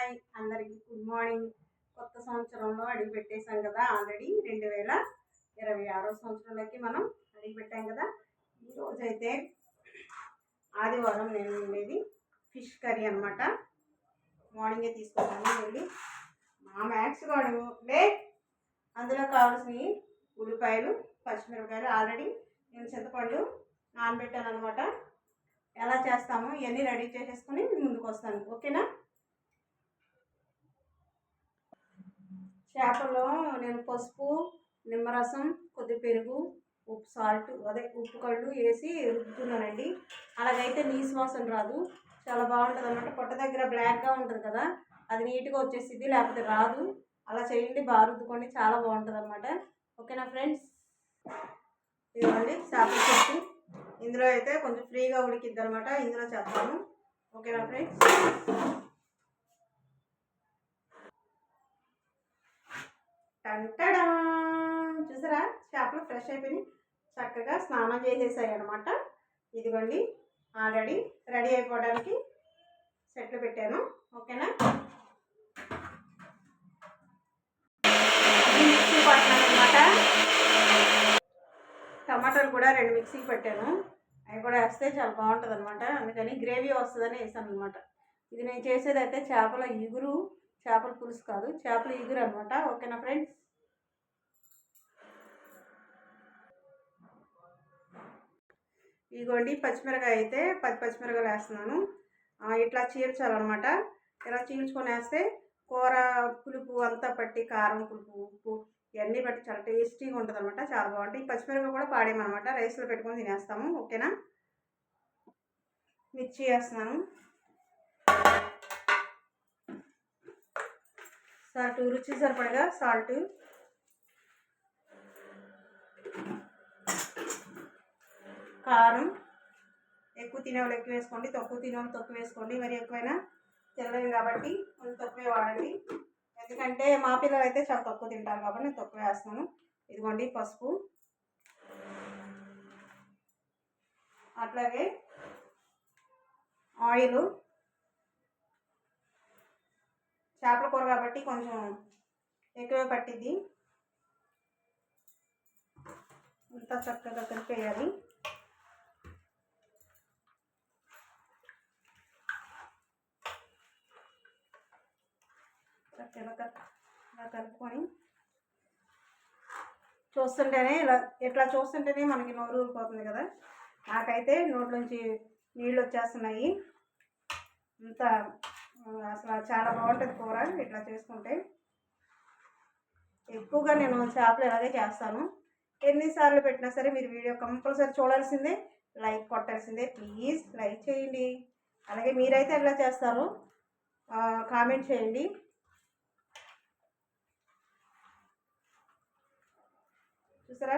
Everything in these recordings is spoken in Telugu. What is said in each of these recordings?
హాయ్ అందరికీ గుడ్ మార్నింగ్. కొత్త సంవత్సరంలో అడుగు పెట్టేశాం కదా. ఆల్రెడీ 2026 సంవత్సరంలోకి మనం అడుగు పెట్టాం కదా. ఈరోజైతే ఆదివారం నేను ఉండేది ఫిష్ కర్రీ అనమాట. మార్నింగే తీసుకుంటాను వెళ్ళి మా మ్యాక్స్ గాడు లే. అందులో కావాల్సినవి ఉల్లిపాయలు, పచ్చిమిరపకాయలు. ఆల్రెడీ నేను చింతపండు నానబెట్టాను అనమాట. ఎలా చేస్తామో ఇవన్నీ రెడీ చేసేసుకొని ముందుకు వస్తాను, ఓకేనా. చేపల్లో నేను పసుపు, నిమ్మరసం, కొద్ది పెరుగు, ఉప్పు, సాల్ట్ ఉప్పు కళ్ళు వేసి రుద్దుతున్నానండి. అలాగైతే నీసు వాసన రాదు, చాలా బాగుంటుంది అనమాట. పొట్ట దగ్గర బ్లాక్గా ఉంటుంది కదా, అది నీట్గా వచ్చేసిద్ది, లేకపోతే రాదు. అలా చేయండి, బాగా రుద్దుకోండి, చాలా బాగుంటుంది అనమాట. ఓకేనా ఫ్రెండ్స్. ఇదిగోండి చేపల చెట్టు. ఇందులో అయితే కొంచెం ఫ్రీగా ఉడికిద్ది అనమాట, ఇందులో చేస్తాను. ఓకేనా ఫ్రెండ్స్. టంటడా చూసారా, చేపలు ఫ్రెష్ అయిపోయి చక్కగా స్నానం చేసేసాయి అనమాట. ఇదిగోండి ఆల్రెడీ రెడీ అయిపోవడానికి సెట్లు పెట్టాను, ఓకేనా. మిక్సీ పట్టాను అనమాట. టమాటాలు కూడా 2 మిక్సీకి పెట్టాను, అవి కూడా వేస్తే చాలా బాగుంటుంది అనమాట. అందుకని గ్రేవీ వస్తుందని వేసాను అనమాట. ఇది నేను చేసేది అయితే చేపల ఇగురు, చేపల పులుసు కాదు, చేపల ఇగురు అనమాట. ఓకేనా ఫ్రెండ్స్. ఇదిగోండి పచ్చిమిరకాయ అయితే 10 పచ్చిమిరకాయలు వేస్తున్నాను. ఇట్లా చీల్చాలన్నమాట. ఇలా చీల్చుకొని వేస్తే కూర పులుపు అంతా పట్టి, కారం, పులుపు, ఉప్పు ఇవన్నీ బట్టి చాలా టేస్టీగా ఉంటుంది అనమాట. చాలా బాగుంటాయి. ఈ పచ్చిమిరపకాయ కూడా పాడేమన్నమాట, రైస్లో పెట్టుకొని తినేస్తాము, ఓకేనా. మిర్చి వేస్తున్నాను, సాల్ట్ రుచి సరిపడగా సాల్ట్, కారం. ఎక్కువ తినేవాళ్ళు ఎక్కువ వేసుకోండి, తక్కువ తినేవాళ్ళు తక్కువ వేసుకోండి. మరి ఎక్కువైనా తినలేము కాబట్టి కొంచెం తక్కువే వాడండి. ఎందుకంటే మా పిల్లలు అయితే చాలా తక్కువ తింటారు కాబట్టి నేను తక్కువ వేస్తున్నాను. ఇదిగోండి పసుపు, అట్లాగే ఆయిల్. చేపల కూర కాబట్టి కొంచెం ఎక్కువే పట్టిద్ది. అంతా చక్కగా కలిపేయాలి. చక్కగా ఇలా కలుపుకొని చూస్తుంటేనే ఇట్లా చూస్తుంటేనే మనకి నోరు ఊరిపోతుంది కదా. నాకైతే నోట్లోంచి నీళ్ళు వచ్చేస్తున్నాయి. ఇంత అసలు చాలా బాగుంటుంది కూర ఇట్లా చేసుకుంటే. ఎక్కువగా నేను చేపలు ఇలాగే చేస్తాను. ఎన్నిసార్లు పెట్టినా సరే మీరు వీడియో కంపల్సరీ చూడాల్సిందే, లైక్ కొట్టాల్సిందే. ప్లీజ్ లైక్ చేయండి. అలాగే మీరైతే ఎలా చేస్తారో కామెంట్ చేయండి. చూసారా,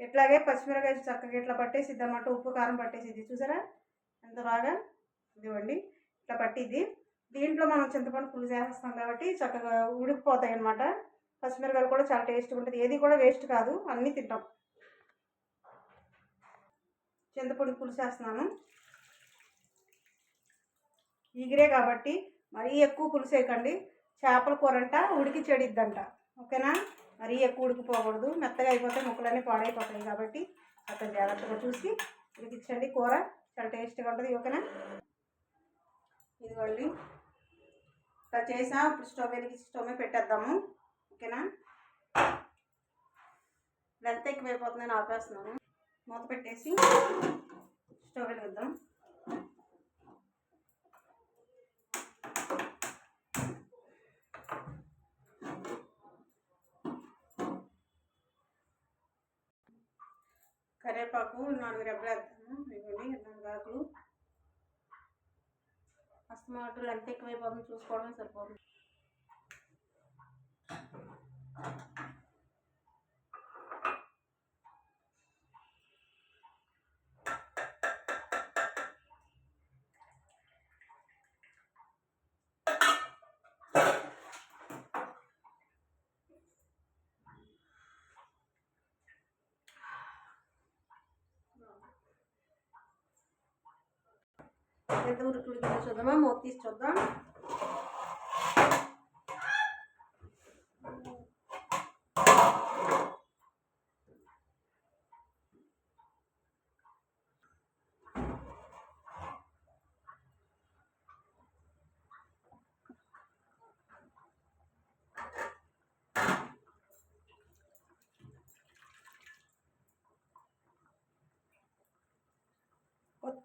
ఎట్లాగే పచ్చిమిరకాయ చక్కగా ఇట్లా పట్టేసిద్ది అన్నమాట. ఉప్పు కారం పట్టేసిద్ది, చూసారా ఎంత బాగా. ఇదివ్వండి ఇట్లా పట్టిద్ది. దీంట్లో మనం చింతపండు పులుసు వేసేస్తాం కాబట్టి చక్కగా ఉడికిపోతాయి అన్నమాట. పచ్చిమిరకాయలు కూడా చాలా టేస్ట్గా ఉంటుంది. ఏది కూడా వేస్ట్ కాదు, అన్నీ తింటాం. చింతపండు పులుసు వేస్తున్నాను. ఈగిరే కాబట్టి మరీ ఎక్కువ పులుసు వేయకండి. చేపల కూర అంట ఉడికి చెడిద్దంట, ఓకేనా. మరీ ఎక్కువ ఉడికిపోకూడదు, మెత్తగా అయిపోతే ముక్కలన్నీ పాడైపోతాయి. కాబట్టి అక్కడ జాగ్రత్తగా చూసి ఉడికించండి. కూర చాలా టేస్ట్గా ఉంటుంది, ఓకేనా. ఇదిగోండి ఇట్లా చేసా. ఇప్పుడు స్టవ్ వెలిగించి స్టవ్ మీద పెట్టేద్దాము, ఓకేనా. లెంత్ ఎక్కువైపోతుందని ఆపేస్తున్నాను. మూత పెట్టేసి స్టవ్ వెలిగిద్దాం. కరివేపాకు 4 రెబ్బలు వేస్తాను. ఇవ్వండి 4 ఆకులు. అస్తమాటలు ఎంత ఎక్కువైపోతుంది చూసుకోవడమే సరిపోతుంది. ఎంత ఉడికిందో చూద్దామా, మూత తీసి చూద్దాం.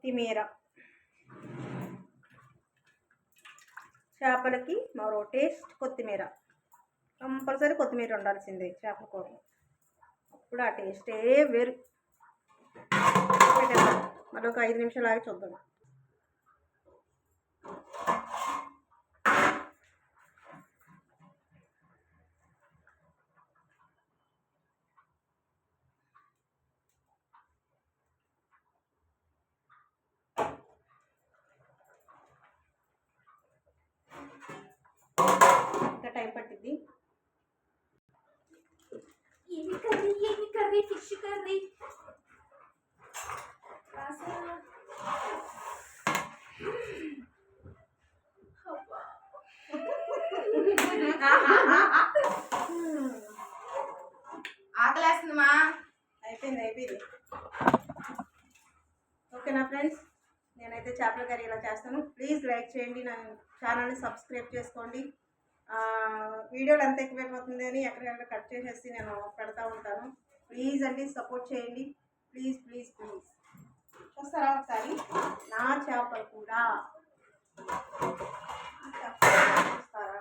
కొత్తిమీర, చేపలకి మరో టేస్ట్ కొత్తిమీర. కంపల్సరీ కొత్తిమీర ఉండాల్సిందే చేపల కూర, అప్పుడు ఆ టేస్టే వేరు. మళ్ళీ ఒక 5 నిమిషాలు ఆగి చూద్దాం. ఇంకా టైం పట్టింది. ఏమి కర్రీ ఫిష్ కర్రీ. ఆకలేస్తుందమ్మా. అయిపోయింది. ఓకేనా ఫ్రెండ్స్, నేనైతే చేపల కర్రీ ఇలా చేస్తాను. ప్లీజ్ లైక్ చేయండి, నా ఛానల్ని సబ్స్క్రైబ్ చేసుకోండి. వీడియోలు ఎంత ఎక్కువైపోతుంది అని ఎక్కడికక్కడ కట్ చేసేసి నేను పెడతా ఉంటాను. ప్లీజ్ అండి సపోర్ట్ చేయండి. ప్లీజ్ చూస్తారా ఒకసారి నా చేపలు కూడా చూస్తారా?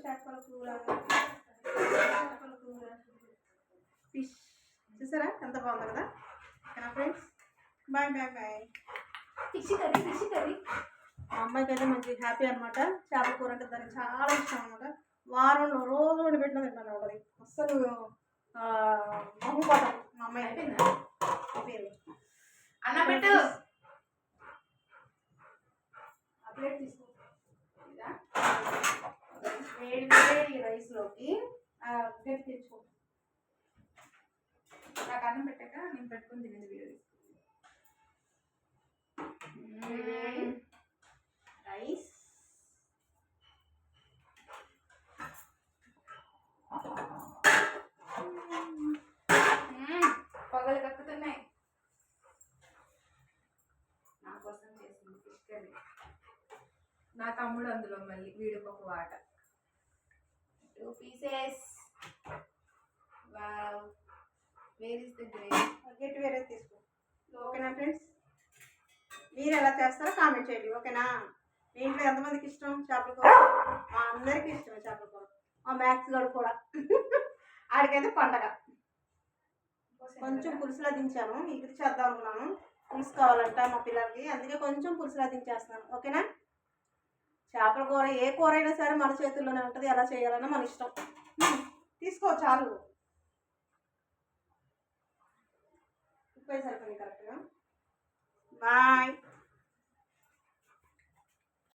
చేపల కూర ఫిష్ చూసారా ఎంత బాగుంది కదా. ఓకేనా ఫ్రెండ్స్, బాయ్. Fish curry. మా అమ్మాయికి అయితే మంచి హ్యాపీ అనమాట. చేపల కూర అంటే దానికి చాలా ఇష్టం అనమాట. వారంలో రోజు వండి పెట్టిన తింటాను ఉంటుంది. అస్సలు మొహం పడదు మా అమ్మాయి. అయిపోయింది. అన్న పెట్టు. ఆ ప్లేట్ తీసుకో. వేడి రైస్లోకి ప్లేట్ తెచ్చుకో. నాకు అన్నం పెట్టాక నేను పెట్టుకుని తినేది వీడియో. రైస్ పొగలు కక్కుతున్నాయి. నా కోసం చేసింది ఫిష్ కర్రీ. నా తమ్ముడు అందులో మళ్ళీ వీడికి ఒక వాట. 2 pieces. Wow. Where is the gravy? గట్టి వేరే తీసుకో. ఓకేనా ఫ్రెండ్స్, మీరు ఎలా చేస్తారో కామెంట్ చేయండి. ఓకేనా, మీ ఇంట్లో ఎంతమందికి ఇష్టం చేపల కూర? మా అందరికీ ఇష్టమే చేపల కూర. మా మ్యాక్స్ గడు కూడా ఆడికైతే పండగ. కొంచెం పులుసులా దించాను, మీకు చేద్దాం అనుకున్నాను. పులుసు కావాలంట మా పిల్లలకి, అందుకే కొంచెం పులుసులా దించేస్తున్నాను. ఓకేనా, చేపల కూర ఏ కూర అయినా సరే మన చేతుల్లోనే ఉంటుంది. ఎలా చేయాలన్నా మన ఇష్టం. తీసుకో చాలు. ఉప్పు సరిపోయింది కరెక్ట్గా. బాయ్.